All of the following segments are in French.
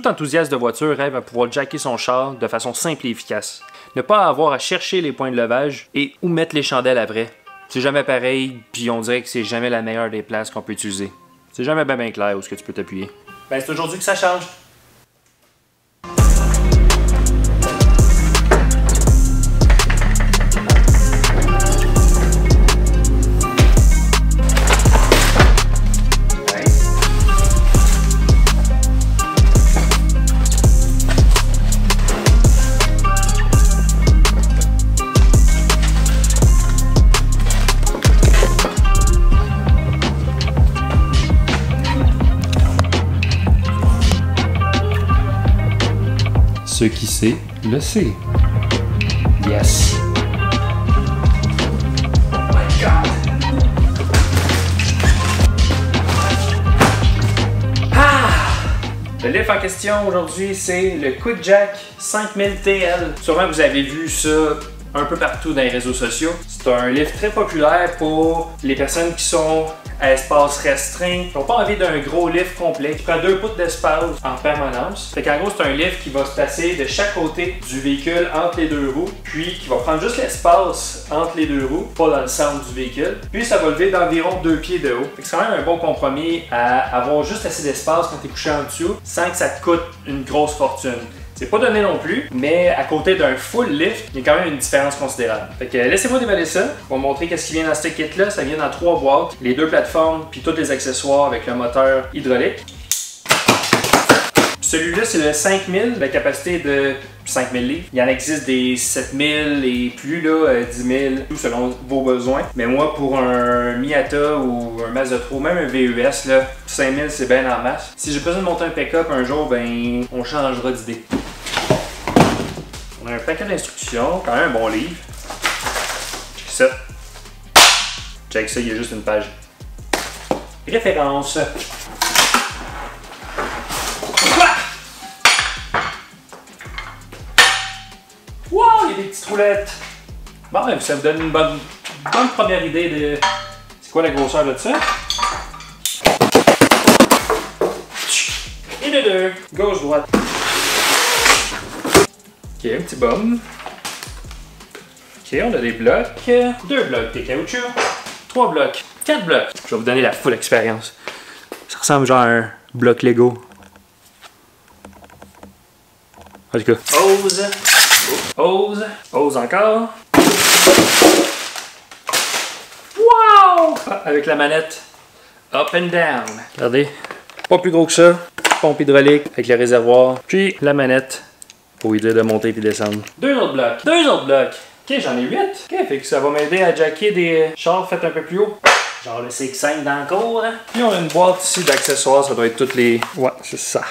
Tout enthousiaste de voiture rêve à pouvoir jacker son char de façon simple et efficace. Ne pas avoir à chercher les points de levage et où mettre les chandelles à vrai. C'est jamais pareil, puis on dirait que c'est jamais la meilleure des places qu'on peut utiliser. C'est jamais bien clair où est-ce que tu peux t'appuyer. Ben c'est aujourd'hui que ça change. Ce qui sait, le sait. Yes! Oh my God! Ah! Le lift en question aujourd'hui, c'est le QuickJack 5000 TL. Sûrement vous avez vu ça un peu partout dans les réseaux sociaux. C'est un lift très populaire pour les personnes qui sont à espace restreint, qui n'ont pas envie d'un gros lift complet, qui prend 2 pouces d'espace en permanence. Fait qu'en gros, c'est un lift qui va se placer de chaque côté du véhicule entre les deux roues, puis qui va prendre juste l'espace entre les deux roues, pas dans le centre du véhicule. Puis ça va lever d'environ 2 pieds de haut. C'est quand même un bon compromis à avoir juste assez d'espace quand tu es couché en dessous, sans que ça te coûte une grosse fortune. C'est pas donné non plus, mais à côté d'un full lift, il y a quand même une différence considérable. Fait que laissez-moi déballer ça. On va vous montrer qu'est-ce qui vient dans ce kit-là. Ça vient dans 3 boîtes, les 2 plateformes, puis tous les accessoires avec le moteur hydraulique. Celui-là, c'est le 5000, la capacité de 5000 livres. Il y en existe des 7000 et plus, là, 10 000, tout selon vos besoins. Mais moi, pour un Miata ou un Mazda 3, même un VUS, là, 5000, c'est bien en masse. Si j'ai besoin de monter un pick-up un jour, ben, on changera d'idée. On a un paquet d'instructions, quand même un bon livre. Check ça. Check ça, il y a juste une page. Référence. Wow, il y a des petites roulettes. Bon, ça vous donne une bonne première idée de c'est quoi la grosseur de ça. Et de deux, gauche-droite. Ok, un petit bum. Ok, on a des blocs. 2 blocs de caoutchouc. 3 blocs. 4 blocs. Je vais vous donner la full expérience. Ça ressemble genre à un bloc Lego. En tout cas. Hose. Hose. Hose encore. Wow! Ah, avec la manette. Up and down. Regardez. Pas plus gros que ça. Pompe hydraulique avec le réservoir. Puis la manette. Pour aider de monter et descendre. 2 autres blocs. 2 autres blocs. Ok, j'en ai 8. Ok, fait que ça va m'aider à jacker des chars faits un peu plus haut. Genre le CX5 dans le cours. Hein? Puis on a une boîte ici d'accessoires. Ça doit être toutes les... Ouais, c'est ça.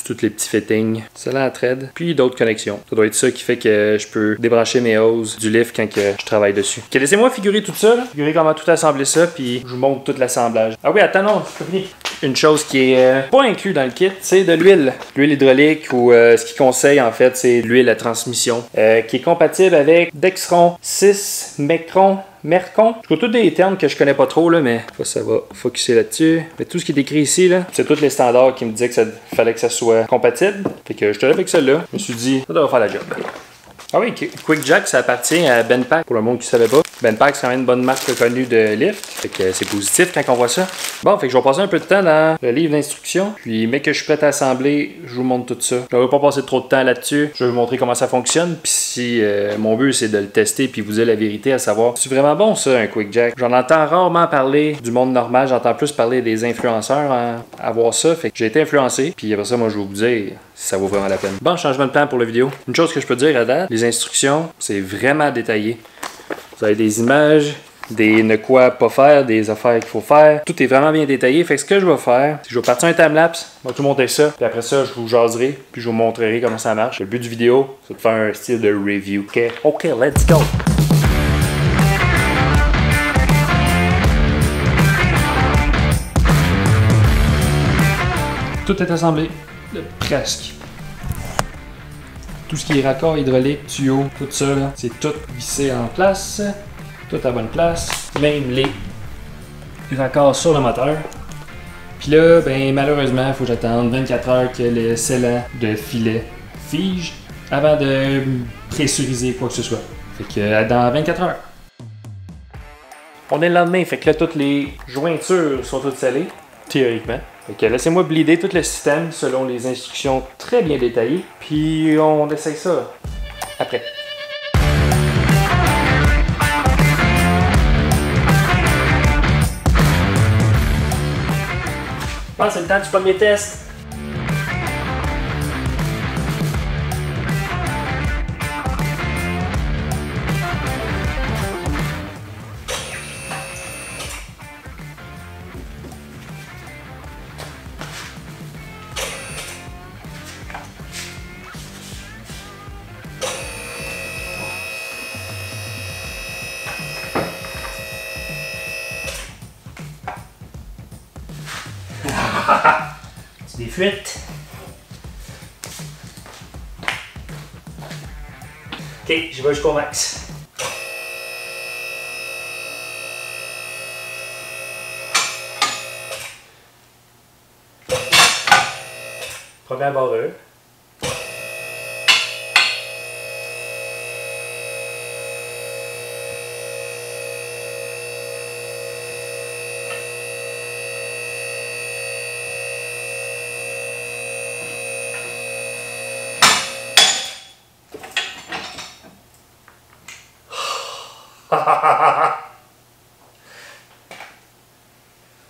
Tous les petits fittings, celle-là à thread, puis d'autres connexions. Ça doit être ça qui fait que je peux débrancher mes hoses du lift quand que je travaille dessus. Ok, laissez-moi figurer tout ça, figurer comment tout assembler ça, puis je vous montre tout l'assemblage. Ah oui, attends, non, c'est pas fini. Une chose qui est pas inclue dans le kit, c'est de l'huile. L'huile hydraulique ou ce qu'ils conseillent en fait, c'est l'huile à transmission qui est compatible avec Dexron 6, Mercon. Je trouve tous des termes que je connais pas trop, là, mais ça va focusser là-dessus. Mais tout ce qui est écrit ici, là, c'est tous les standards qui me disaient que ça fallait que ça soit compatible. Fait que je te avec celle-là. Je me suis dit, ça devrait faire la job. Ah oui, QuickJack, ça appartient à Benpack, pour le monde qui ne savait pas. Benpack, c'est quand même une bonne marque reconnue de lift. Fait que c'est positif quand on voit ça. Bon, fait que je vais passer un peu de temps dans le livre d'instructions. Puis, mec que je suis prêt à assembler, je vous montre tout ça. Je ne vais pas passer trop de temps là-dessus. Je vais vous montrer comment ça fonctionne. Puis si mon but, c'est de le tester puis vous dire la vérité à savoir, c'est vraiment bon ça, un QuickJack. J'en entends rarement parler du monde normal. J'entends plus parler des influenceurs à voir ça. Fait que j'ai été influencé. Puis après ça, moi, je vais vous dire si ça vaut vraiment la peine. Bon, changement de plan pour la vidéo. Une chose que je peux dire à date, les instructions, c'est vraiment détaillé. Vous avez des images, des ne quoi pas faire, des affaires qu'il faut faire. Tout est vraiment bien détaillé. Fait que ce que je vais faire, c'est que je vais partir un timelapse, je vais tout monter ça, puis après ça, je vous jaserai, puis je vous montrerai comment ça marche. Le but du vidéo, c'est de faire un style de review. OK, let's go! Tout est assemblé, presque. Tout ce qui est raccord hydraulique, tuyau, tout ça, c'est tout vissé en place. Tout à bonne place. Même les raccords sur le moteur. Puis là, ben malheureusement, il faut que j'attende 24 heures que le scellant de filet fige avant de pressuriser quoi que ce soit. Fait que dans 24 heures. On est le lendemain, fait que là, toutes les jointures sont toutes scellées, théoriquement. Fait que laissez-moi bleeder tout le système selon les instructions très bien détaillées, puis on essaye ça après. Je pense que c'est le temps du premier test. C'est des fuites. Ok, je vais jusqu'au max. Première barreur.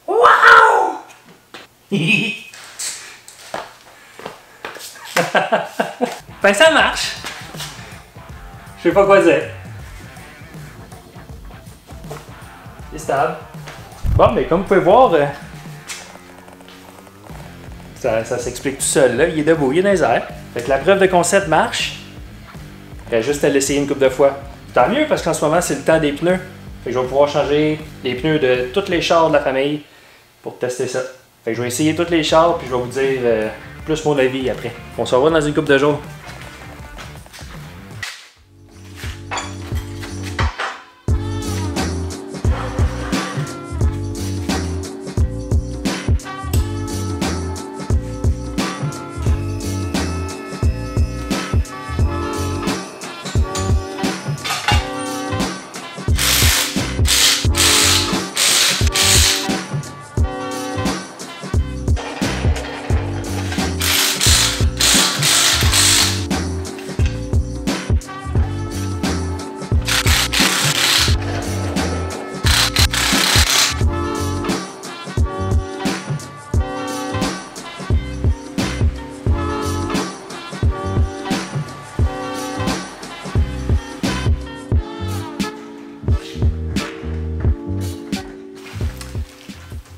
Wow! Ben ça marche. Je sais pas quoi dire. C'est stable. Bon, mais comme vous pouvez voir, ça s'explique tout seul là. Il est debout, il est dans les airs. Fait que la preuve de concept marche. Il reste juste à l'essayer une couple de fois. Tant mieux parce qu'en ce moment c'est le temps des pneus. Fait que je vais pouvoir changer les pneus de tous les chars de la famille pour tester ça. Fait que je vais essayer tous les chars puis je vais vous dire plus mon avis après. On se revoit dans une couple de jours.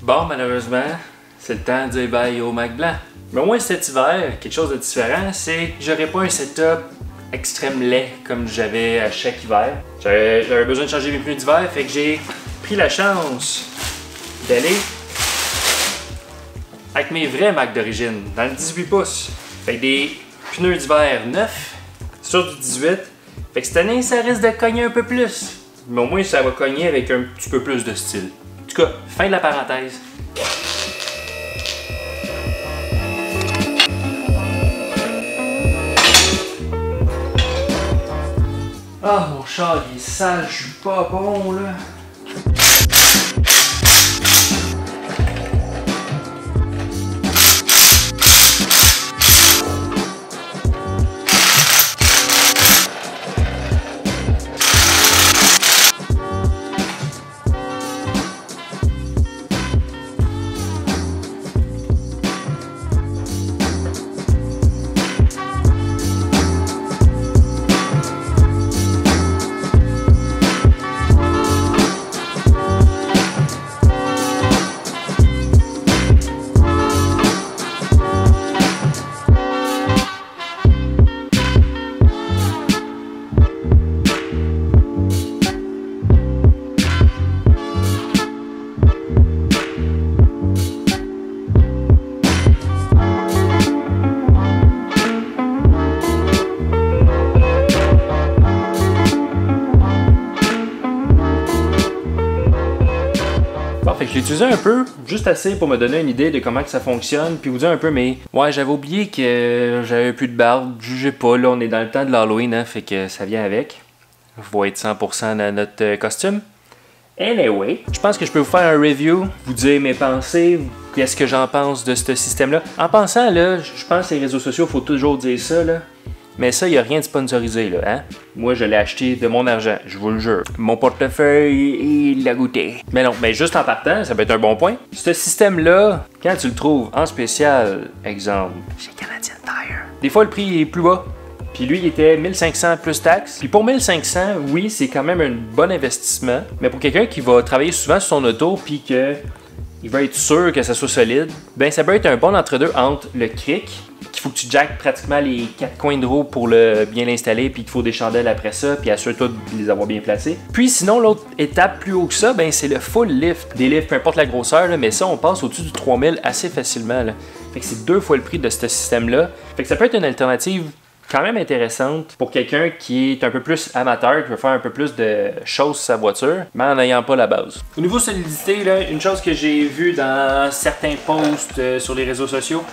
Bon, malheureusement, c'est le temps de dire bye au Mac blanc. Mais au moins cet hiver, quelque chose de différent, c'est que j'aurais pas un setup extrême laid comme j'avais à chaque hiver. J'avais besoin de changer mes pneus d'hiver, fait que j'ai pris la chance d'aller avec mes vrais Mac d'origine, dans le 18 pouces. Fait que des pneus d'hiver neufs sur du 18. Fait que cette année, ça risque de cogner un peu plus. Mais au moins, ça va cogner avec un petit peu plus de style. En tout cas, fin de la parenthèse. Ah, mon char, il est sale, je suis pas bon, là. utilisé un peu, juste assez pour me donner une idée de comment que ça fonctionne, puis vous dire un peu, mais ouais, j'avais oublié que j'avais plus de barbe, jugez pas, là, on est dans le temps de l'Halloween, hein, fait que ça vient avec. Faut être 100% dans notre costume. Anyway, je pense que je peux vous faire un review, vous dire mes pensées, qu'est-ce que j'en pense de ce système-là. En pensant, là, je pense que les réseaux sociaux, faut toujours dire ça, là. Mais ça, il n'y a rien de sponsorisé, là, hein? Moi, je l'ai acheté de mon argent, je vous le jure. Mon portefeuille, il l'a goûté. Mais non, mais juste en partant, ça peut être un bon point. Ce système-là, quand tu le trouves en spécial, exemple, chez Canadian Tire, des fois, le prix est plus bas. Puis lui, il était 1500 plus taxes. Puis pour 1500, oui, c'est quand même un bon investissement. Mais pour quelqu'un qui va travailler souvent sur son auto, puis que il va être sûr que ça soit solide, ben ça peut être un bon entre-deux entre le cric, qu'il faut que tu jackes pratiquement les 4 coins de roue pour bien l'installer, puis qu'il faut des chandelles après ça, puis assure-toi de les avoir bien placés. Puis sinon, l'autre étape plus haut que ça, ben c'est le full lift. Des lifts, peu importe la grosseur, là, mais ça, on passe au-dessus du 3000 assez facilement. Là. Fait que c'est 2 fois le prix de ce système-là. Fait que ça peut être une alternative quand même intéressante pour quelqu'un qui est un peu plus amateur, qui veut faire un peu plus de choses sur sa voiture, mais en n'ayant pas la base. Au niveau solidité, là, une chose que j'ai vue dans certains posts sur les réseaux sociaux,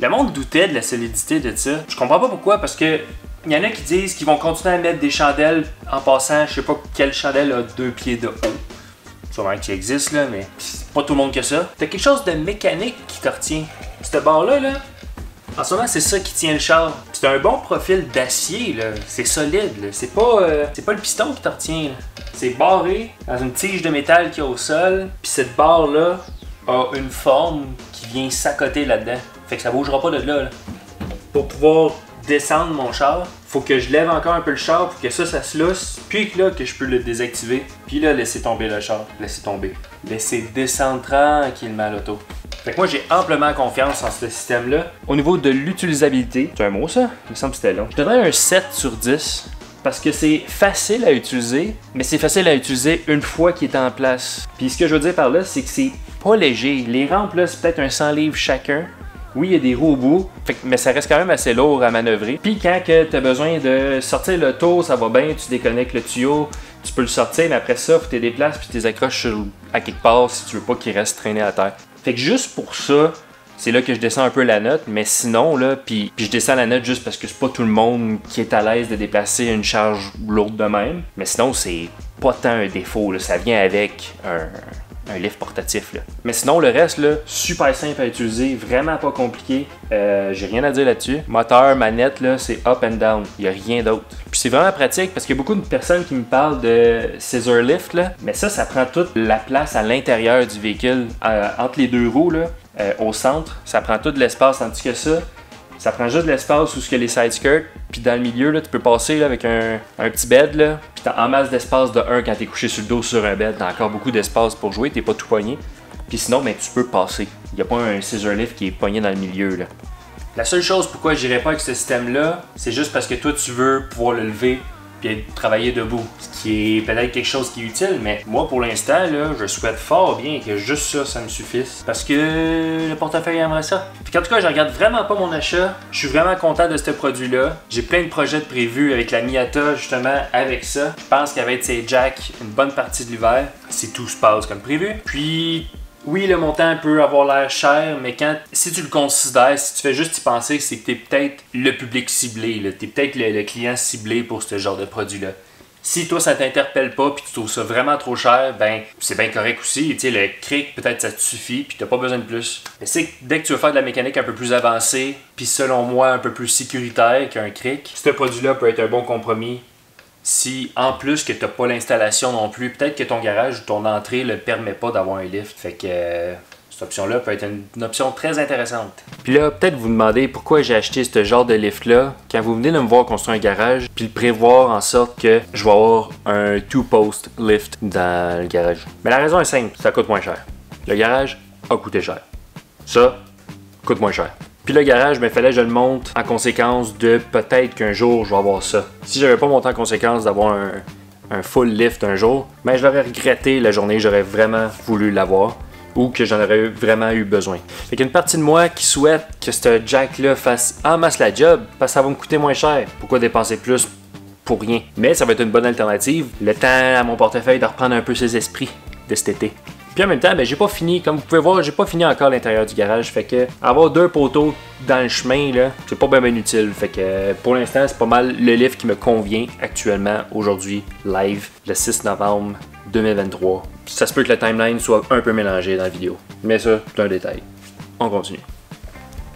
le monde doutait de la solidité de ça. Je comprends pas pourquoi, parce que il y en a qui disent qu'ils vont continuer à mettre des chandelles en passant, je sais pas quelle chandelle a 2 pieds de haut. Sûrement qu'il existe là, mais c'est pas tout le monde que ça. T'as quelque chose de mécanique qui te retient. Cette barre-là, là, en ce moment, c'est ça qui tient le char. C'est un bon profil d'acier, là. C'est solide, là. C'est pas le piston qui te retient, là. C'est barré dans une tige de métal qui est au sol. Puis cette barre-là a une forme qui vient s'accoter là-dedans. Fait que ça bougera pas de là. Pour pouvoir descendre mon char, faut que je lève encore un peu le char pour que ça se lousse. Puis là, que je peux le désactiver. Puis là, laisser tomber le char. Laisser tomber. Laisser descendre tranquillement l'auto. Fait que moi, j'ai amplement confiance en ce système-là. Au niveau de l'utilisabilité, c'est un mot ça? Il me semble que c'était long. Je donnerais un 7 sur 10 parce que c'est facile à utiliser, mais c'est facile à utiliser une fois qu'il est en place. Puis ce que je veux dire par là, c'est que c'est pas léger. Les rampes, là, c'est peut-être un 100 livres chacun. Oui, il y a des roues au bout, mais ça reste quand même assez lourd à manœuvrer. Puis quand tu as besoin de sortir le tour, ça va bien, tu déconnectes le tuyau, tu peux le sortir, mais après ça, il faut que tu les déplaces puis tu les accroches à quelque part si tu veux pas qu'il reste traîné à terre. Fait que juste pour ça, c'est là que je descends un peu la note, mais sinon, là, puis je descends la note juste parce que c'est pas tout le monde qui est à l'aise de déplacer une charge lourde de même. Mais sinon, c'est pas tant un défaut, là. Ça vient avec un lift portatif, là. Mais sinon, le reste, là, super simple à utiliser, vraiment pas compliqué. J'ai rien à dire là-dessus. Moteur, manette, là, c'est up and down. Il n'y a rien d'autre. Puis c'est vraiment pratique parce qu'il y a beaucoup de personnes qui me parlent de scissor lift, là. Mais ça prend toute la place à l'intérieur du véhicule, entre les deux roues, là, au centre. Ça prend tout l'espace, tandis que ça prend juste de l'espace où il y a les side skirts. Puis dans le milieu, là, tu peux passer là, avec un petit bed, là. Puis t'as en masse d'espace de 1 quand t'es couché sur le dos sur un bed. T'as encore beaucoup d'espace pour jouer, t'es pas tout poigné. Puis sinon, ben, tu peux passer. Il n'y a pas un scissor lift qui est pogné dans le milieu, là. La seule chose pourquoi je n'irais pas avec ce système-là, c'est juste parce que toi, tu veux pouvoir le lever puis travailler debout. Ce qui est peut-être quelque chose qui est utile, mais moi, pour l'instant, là, je souhaite fort bien que juste ça me suffise. Parce que le portefeuille aimerait ça. Puis en tout cas, je regarde vraiment pas mon achat. Je suis vraiment content de ce produit-là. J'ai plein de projets de prévus avec la Miata, justement, avec ça. Je pense qu'avec ses jacks, une bonne partie de l'hiver, si tout se passe comme prévu. Puis oui, le montant peut avoir l'air cher, mais si tu le considères, si tu fais juste y penser, c'est que tu es peut-être le public ciblé, tu es peut-être le client ciblé pour ce genre de produit-là. Si toi, ça t'interpelle pas puis tu trouves ça vraiment trop cher, ben c'est bien correct aussi. Tu sais, le cric, peut-être ça te suffit puis t'as pas besoin de plus. Mais c'est que dès que tu veux faire de la mécanique un peu plus avancée, puis selon moi, un peu plus sécuritaire qu'un cric, ce produit-là peut être un bon compromis. Si, en plus que tu n'as pas l'installation non plus, peut-être que ton garage ou ton entrée ne le permet pas d'avoir un lift. Fait que cette option-là peut être une option très intéressante. Puis là, peut-être vous vous demandez pourquoi j'ai acheté ce genre de lift-là quand vous venez de me voir construire un garage, puis le prévoir en sorte que je vais avoir un two-post lift dans le garage. Mais la raison est simple, ça coûte moins cher. Le garage a coûté cher. Ça coûte moins cher. Puis le garage, il fallait que je le monte en conséquence de peut-être qu'un jour je vais avoir ça. Si j'avais pas monté en conséquence d'avoir un full lift un jour, ben je l'aurais regretté la journée, j'aurais vraiment voulu l'avoir ou que j'en aurais vraiment eu besoin. Fait qu'il y a une partie de moi qui souhaite que ce jack-là fasse en masse la job parce que ça va me coûter moins cher. Pourquoi dépenser plus pour rien? Mais ça va être une bonne alternative. Le temps à mon portefeuille de reprendre un peu ses esprits de cet été. Puis en même temps, ben, j'ai pas fini, comme vous pouvez voir, j'ai pas fini encore l'intérieur du garage. Fait que avoir 2 poteaux dans le chemin, là, c'est pas bien utile. Fait que pour l'instant, c'est pas mal le lift qui me convient actuellement, aujourd'hui, live, le 6 novembre 2023. Ça se peut que le timeline soit un peu mélangé dans la vidéo. Mais ça, c'est un détail. On continue.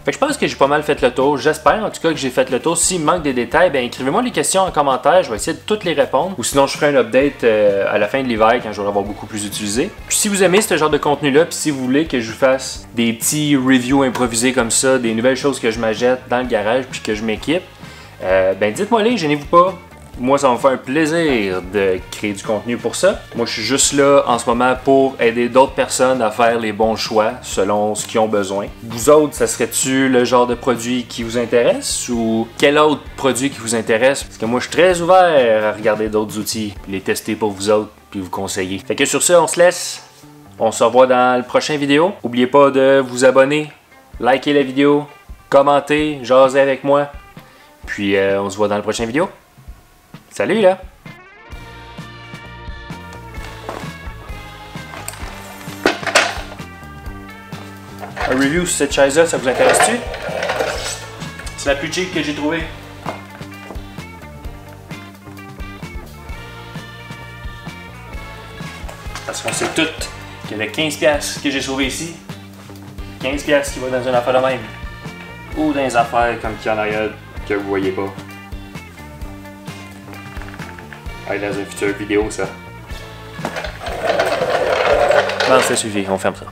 Fait que je pense que j'ai pas mal fait le tour. J'espère en tout cas que j'ai fait le tour. S'il manque des détails, ben écrivez-moi les questions en commentaire. Je vais essayer de toutes les répondre. Ou sinon, je ferai un update à la fin de l'hiver quand je vais avoir beaucoup plus utilisé. Puis si vous aimez ce genre de contenu-là, puis si vous voulez que je vous fasse des petits reviews improvisés comme ça, des nouvelles choses que je m'achète dans le garage puis que je m'équipe, ben dites-moi les, gênez-vous pas. Moi, ça va me faire un plaisir de créer du contenu pour ça. Moi, je suis juste là en ce moment pour aider d'autres personnes à faire les bons choix selon ce qu'ils ont besoin. Vous autres, ça serait-tu le genre de produit qui vous intéresse ou quel autre produit qui vous intéresse? Parce que moi, je suis très ouvert à regarder d'autres outils, puis les tester pour vous autres, puis vous conseiller. Fait que sur ça, on se laisse. On se revoit dans le prochain vidéo. N'oubliez pas de vous abonner, liker la vidéo, commenter, jaser avec moi. Puis on se voit dans le prochain vidéo. Salut là! Un review sur cette chaise-là, ça vous intéresse-tu? C'est la plus cheap que j'ai trouvée. Parce qu'on sait toutes que le 15$ que j'ai sauvé ici, 15$ qui va dans une affaire de même. Ou dans les affaires comme qu'il y en a que vous voyez pas. Allez, dans une future vidéo, ça. Bon, ça suffit, on ferme ça.